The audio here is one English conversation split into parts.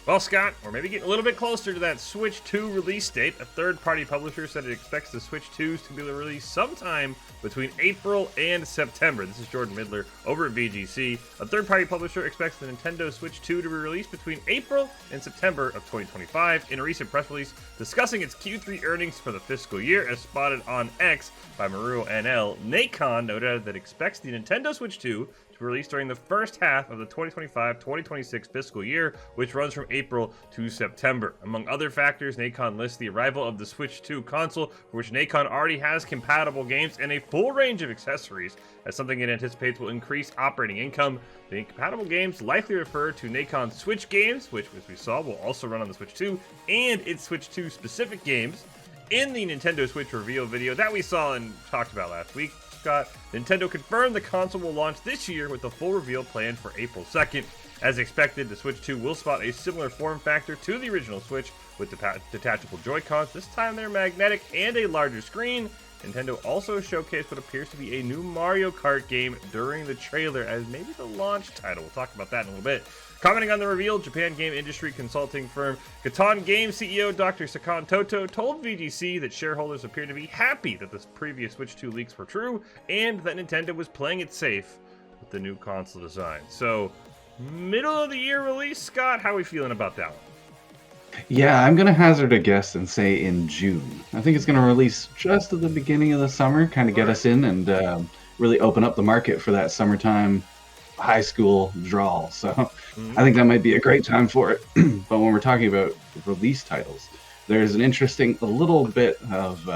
Well, Scott, we're maybe getting a little bit closer to that Switch 2 release date. A third-party publisher said it expects the Switch 2s to be released sometime between April and September. This is Jordan Midler over at VGC. A third-party publisher expects the Nintendo Switch 2 to be released between April and September of 2025. In a recent press release discussing its Q3 earnings for the fiscal year, as spotted on X by Maruo NL, NACON noted that it expects the Nintendo Switch 2 released during the first half of the 2025-2026 fiscal year, which runs from April to September. Among other factors, NACON lists the arrival of the Switch 2 console, for which NACON already has compatible games and a full range of accessories, as something it anticipates will increase operating income. The compatible games likely refer to NACON Switch games, which, as we saw, will also run on the Switch 2, and its Switch 2 specific games. In the Nintendo Switch reveal video that we saw and talked about last week, Scott, Nintendo confirmed the console will launch this year with the full reveal planned for April 2nd. As expected, the Switch 2 will spot a similar form factor to the original Switch with detachable Joy-Cons. This time they're magnetic and a larger screen. Nintendo also showcased what appears to be a new Mario Kart game during the trailer as maybe the launch title. We'll talk about that in a little bit. Commenting on the reveal, Japan game industry consulting firm Katon Game CEO Dr. Sakan Toto told VGC that shareholders appear to be happy that the previous Switch 2 leaks were true and that Nintendo was playing it safe with the new console design. So, middle of the year release, Scott, how are we feeling about that one? Yeah, I'm going to hazard a guess and say in June. I think it's going to release just at the beginning of the summer, kind of get us in and really open up the market for that summertime high school drawl. So I think that might be a great time for it. But when we're talking about release titles, there's an interesting a little bit of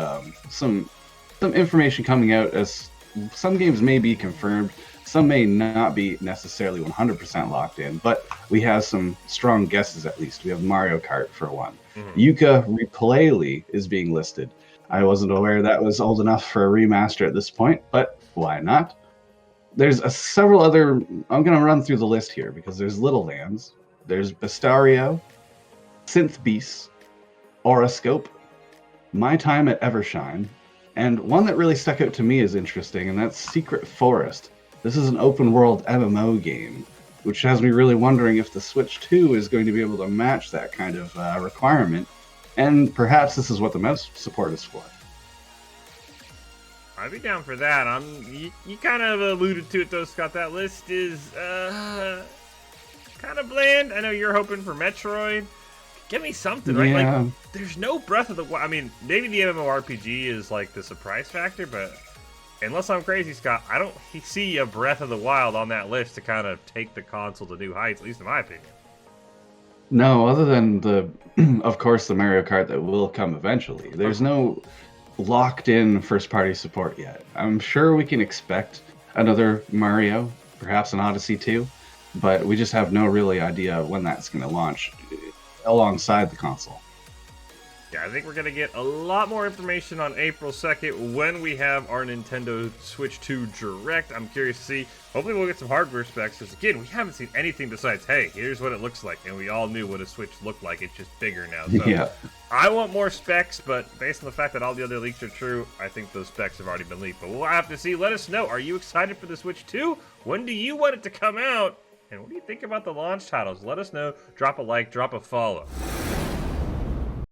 some information coming out as some games may be confirmed. Some may not be necessarily 100% locked in, but we have some strong guesses at least. We have Mario Kart for one. Yuka Replay is being listed. I wasn't aware that was old enough for a remaster at this point, but why not? There's several other. I'm going to run through the list here because there's Little Lands, there's Bestario, Synth Beasts, Horoscope, My Time at Evershine, and one that really stuck out to me as interesting, and that's Secret Forest. This is an open world MMO game, which has me really wondering if the Switch 2 is going to be able to match that kind of requirement, and perhaps this is what the mouse support is for. I'd be down for that. You kind of alluded to it though, Scott. That list is kind of bland. I know you're hoping for Metroid. Give me something, right? Yeah. Like, there's no Breath of the Wild. I mean, maybe the MMORPG is like the surprise factor, but unless I'm crazy, Scott, I don't see a Breath of the Wild on that list to kind of take the console to new heights, at least in my opinion. No, other than of course, the Mario Kart that will come eventually. There's no locked-in first-party support yet. I'm sure we can expect another Mario, perhaps an Odyssey 2, but we just have no really idea when that's going to launch alongside the console. Yeah, I think we're going to get a lot more information on April 2nd when we have our Nintendo Switch 2 Direct. I'm curious to see. Hopefully we'll get some hardware specs, because again, we haven't seen anything besides, hey, here's what it looks like, and we all knew what a Switch looked like. It's just bigger now. So Yeah. I want more specs, but based on the fact that all the other leaks are true, I think those specs have already been leaked. But we'll have to see. Let us know. Are you excited for the Switch 2? When do you want it to come out? And what do you think about the launch titles? Let us know. Drop a like, drop a follow.